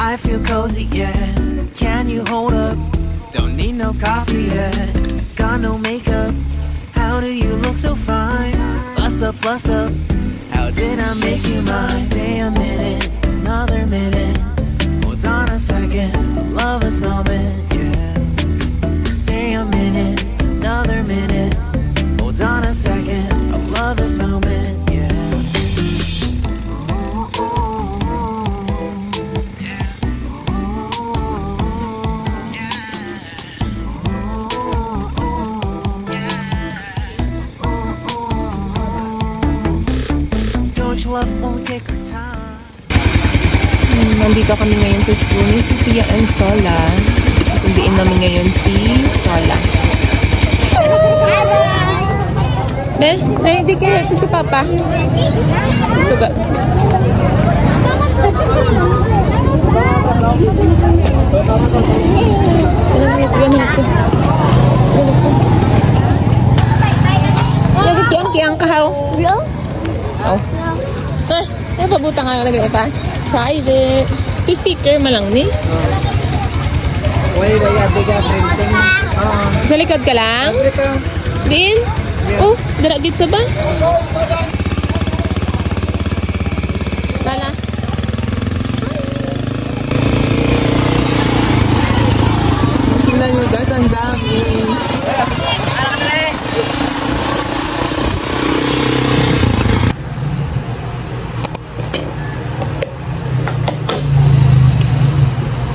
I feel cozy, yeah. Can you hold up? Don't need no coffee yet. Got no makeup. How do you look so fine? Bust up, bust up. How did I make you mine? Stay a minute, another minute. Hold on a second, love this moment, yeah. Stay a minute, another minute. Hold on a second, I love this moment, yeah. Nandito kami ngayon sa school ni Sophia and Sola. Sunduin namin ngayon si Sola. Be, hindi kayo ito si Papa. Suga. Let's go. Let's go. Nagkiang kahaw. Oh. Ay, pabuta nga lagi pa. Private. Ito sticker malang ni. Sa likod ka lang? Din? Oh, daragit sa ba? Lala. Tingnan nyo guys, ang dami.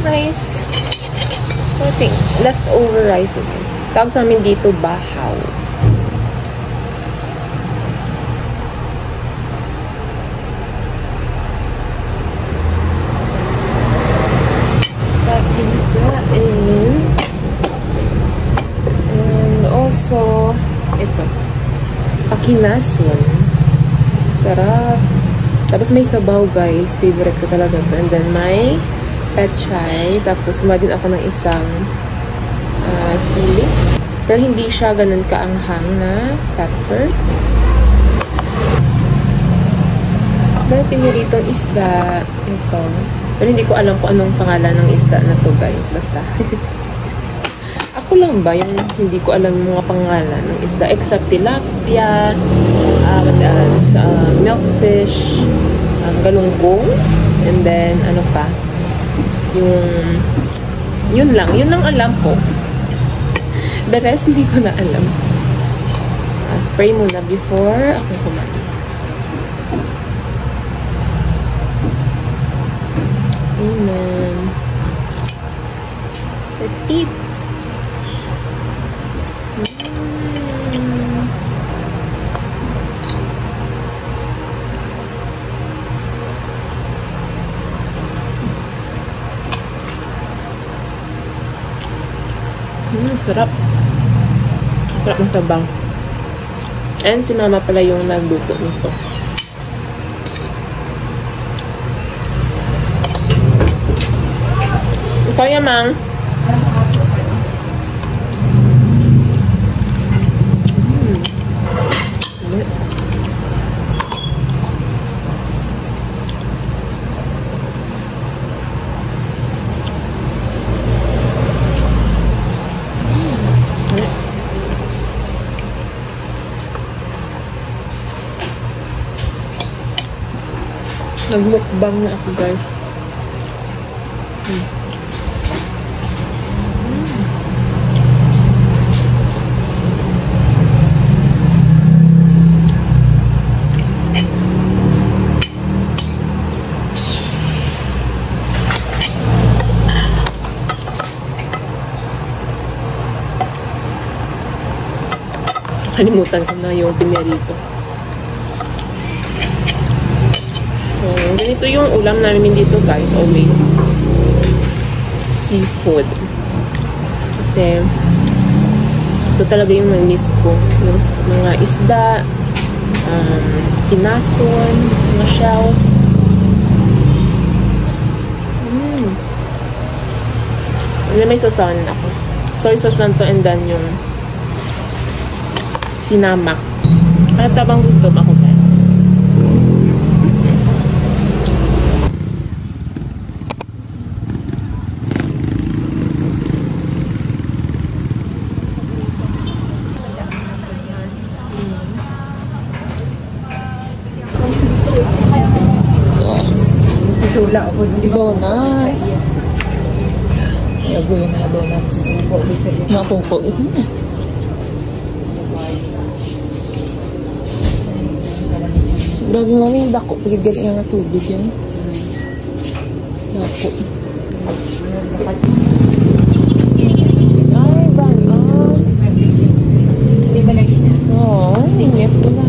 Rice. So, I think, leftover rice guys. Tawag sa amin dito, bahaw. And also, ito. Pakinason. Sarap. Tapos may sabaw guys. Favorite ko talaga ito. And then may pechay. Tapos kumain din ako ng isang sili. Pero hindi siya ganun kaanghang na pepper. May piniritong isda. Ito. Pero hindi ko alam kung anong pangalan ng isda na to guys. Basta. Ako lang ba yung hindi ko alam yung mga pangalan ng isda. Except tilapia, milkfish, galunggong, and then ano pa? Yun lang alam ko. The rest hindi ko na alam. Pray muna before ako kumain. Amen. Let's eat. Sarap. Sarap ng sabang. And si mama pala yung nagluto nito. Ikaw yan, Mang. Nagmukbang na ako guys. Kalimutan ko na yung pinirito. So, ganito yung ulam namin dito guys, always. Seafood. Kasi, ito talaga yung miss ko. Yung mga isda, kinason, mga shells. May sausawan ako. Soy sauce lang to and then yung sinamak. At tabang gutom ako guys. Wala ako. Donuts. Ayago yung mga donuts. Mga pupok. Grabe mo yung dako. Pagigil nga tubig yun. Dako. Ay, banon. Hindi ba lagi na? Oo, init ko na.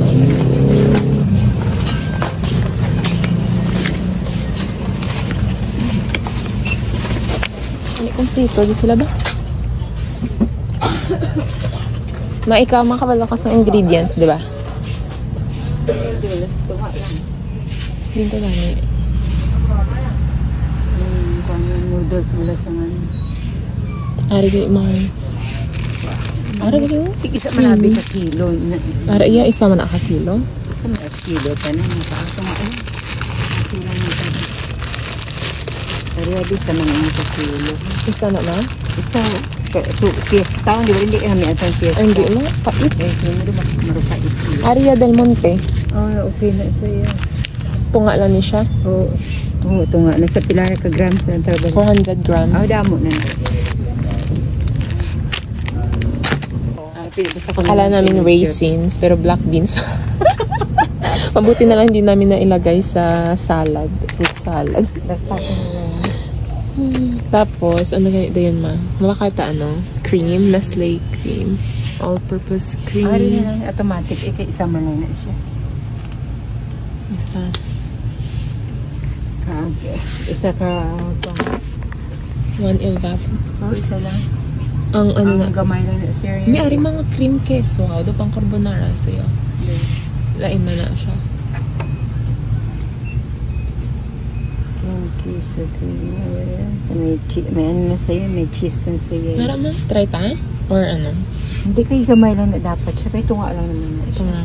Hindi kompleto. Di sila ba? Maikaw, makabalakas ang ingredients, di ba? Dulas, tunga lang. Dito gani. Kung noodles mula sa ano. Ari kayo mga... Ari kayo? Isa manabi ka kilo. Ari iya, isa man ka kilo. Isa man ka kilo. Tanan, nakakasama ko. Kilo mo ito. Ari abi sa mga ka kilo. Isa na ba? Isa, fiesta. Hindi ka namin asang fiesta. Ay, hindi mo. Pait. Eh, sino ba? Marupait sila. Aria del Monte. Oh, okay na isa yan. Tunga lang ni siya. Oo. Oo, ito nga. Nasa pilar ka grams na trabaho. 400 grams. Oh, damo na. Akala namin raisins, pero black beans. Mabuti na lang hindi namin nailagay sa salad. Fruit salad. Basta ko na. Tapos, ano ganito yun ma? Makakata ano? Cream, Nestle cream. All-purpose cream. Ari na lang, automatic. Isa man lang na siya. Isa. Isa ka... One evap. Oo, isa lang. Ang ano na? Ang gamay lang na siya. May ari mga cream queso. How do pang carbonara sa'yo? Lain man na siya. Queso, cream. May ano na sa'yo, may cheese na sa'yo. Mara ma? Try ta? Or ano? Hindi kayo gamay lang na dapat siya. Kaya tunga lang naman na Ito siya. nga.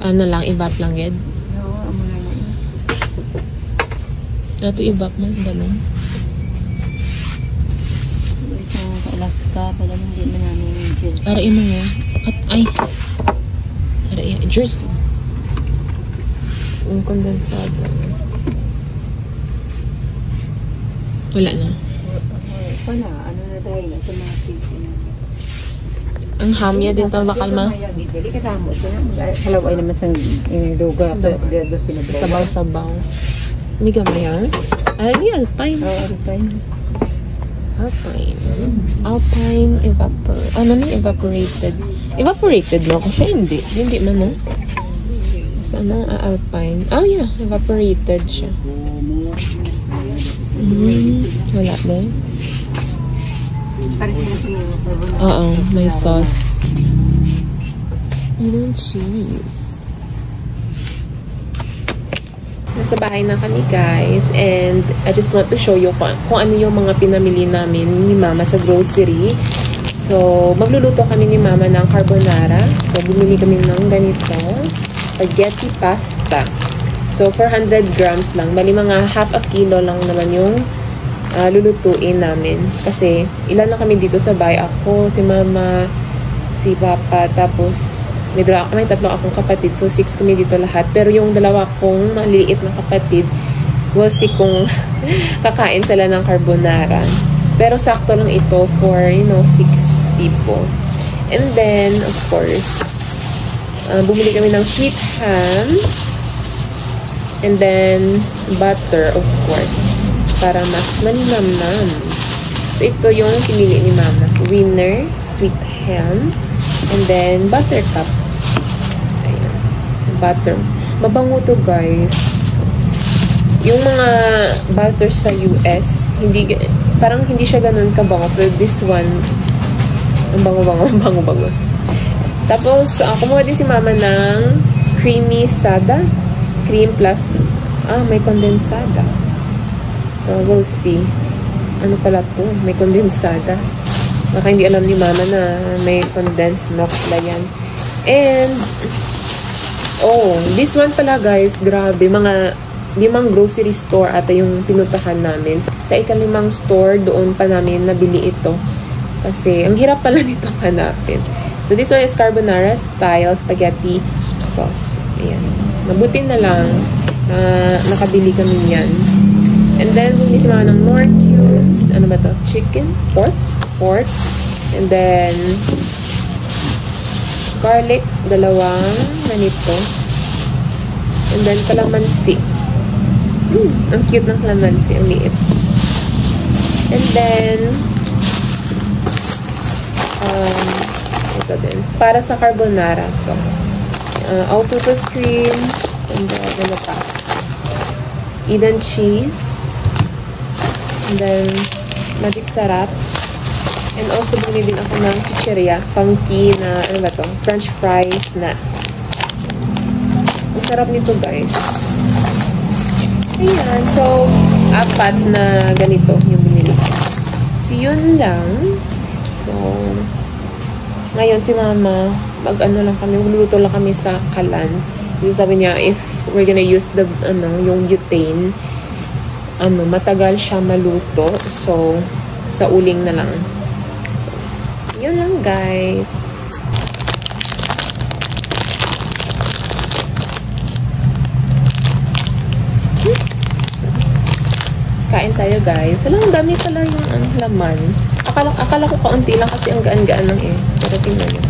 Ano lang, evap lang yun? Oo, amo lang na yun. Ito evap mo, ganun. Sa Alaska, pala hindi na namin yung gel. Para mo nga. At ay. Para jersey. Yung kondensado. Wala na. Wala, ano na dahil, automatic. Ang hamya din to bakal ma. Dili ka damo siya. Halaway naman sa inuduga sa dedo sinabro. Sabaw-sabaw. Hindi ka mayan? Ay, alpine. Oo, alpine. Alpine. Alpine evapor. Ano na evaporated? Evaporated mo ako siya? Hindi. Hindi man no? Sa ano? Alpine. Oh yeah. Evaporated siya. Wala na. Oo. May sauce. And then cheese. Nasa bahay na kami guys and I just want to show you kung ano yung mga pinamili namin ni Mama sa grocery. So, magluluto kami ni Mama ng carbonara. So, bumili kami ng ganito. Spaghetti pasta. So, 400 grams lang. Bali mga half a kilo lang naman yung lulutuin namin. Kasi, ilan lang kami dito sa bahay. Ako, si Mama, si Papa, tapos may tatlo akong kapatid. So, 6 kami dito lahat. Pero yung dalawa kong maliliit na kapatid, we'll see kung kakain sila ng carbonara. Pero sakto lang ito for, 6 people. And then, of course, bumili kami ng sweet ham. And then, butter, of course. Para mas maninamnam. So, ito yung pinili ni Mama. Winner, sweet ham. And then, buttercup. Ayan. Butter. Mabango to, guys. Yung mga butter sa US, parang hindi siya ganun kabango. Pero this one, ang bango-bango. Tapos, kumuha din si Mama ng creamy sada. Cream plus, may kondensada. So, we'll see. Ano pala to? May kondensada. Baka hindi alam ni Mama na may condensed milk pala yan. And, this one pala guys, grabe. Mga 5 grocery store ata yung pinuntahan namin. Sa ika-5 store, doon pa namin nabili ito. Kasi, ang hirap pala nito hanapin. So, this one is carbonara style spaghetti sauce. Ayan. Mabuti na lang na nakabili kami yan. And then, bumili si mama ng more cubes. Ano ba to? Chicken? Pork? Pork. And then, garlic, 2 ganito. And then, kalamansi. Ang cute ng kalamansi. Ang liit. And then, ito din. Para sa carbonara to. All-purpose cream. And then, ano pa? Eden cheese. And then, magic sarap. And also, bumili din ako ng chicheria. Funky na, ano ba to? French fries nuts. Ang sarap nito, guys. Ayan. So, 4 na ganito yung binili ko. So, yun lang. So, ngayon si mama, mag-ano lang kami, magluluto lang kami sa kalan. Kasi sabi niya, if we're gonna use the, yung butane, matagal siya maluto. So, sa uling na lang. So, yun lang, guys. Kain tayo, guys. Walang dami pala yung laman. Akala ko kaunti lang kasi ang gaan-gaan lang eh. Pero tingnan nyo.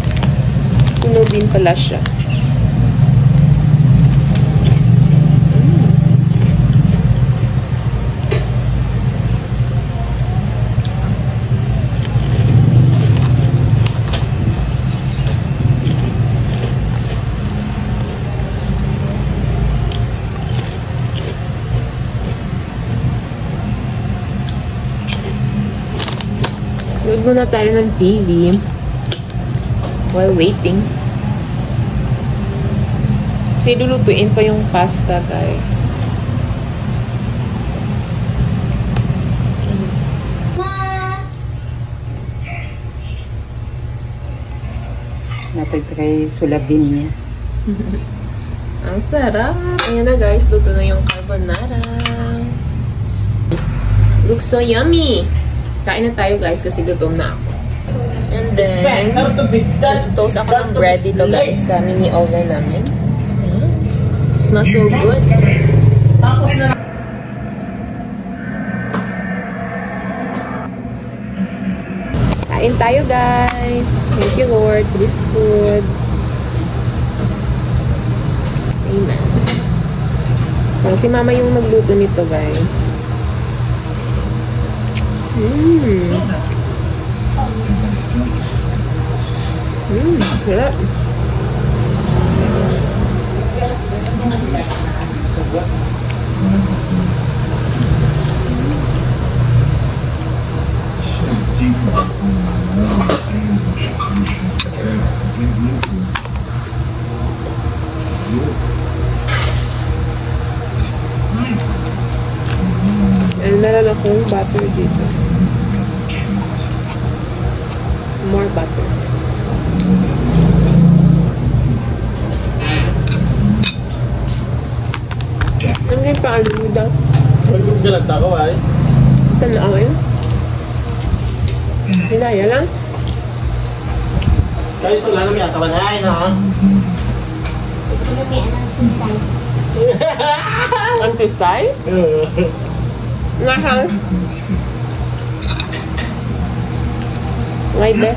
Puno din pala siya. Load muna tayo ng TV while waiting. Kasi lulutuin pa yung pasta, guys. Natagtry sulabin niya. Ang sarap! Ayan na, guys. Luto na yung carbonara. Looks so yummy! Kain na tayo, guys, kasi gutom na ako. And then, toast ako ng bread dito, guys, sa mini oven namin. Ayan. Smells so good. Kain tayo, guys. Thank you, Lord, for this food. Amen. So, si mama yung nagluto nito, guys. Sarap. And meron akong butter dito. More butter. Ano yung paano mo daw? Huwag ka lang tako ay. Tanaw yun? Hinaya lang? Kahit wala naman yung kabanay, no? Antisay? Ngahang? Ngay de?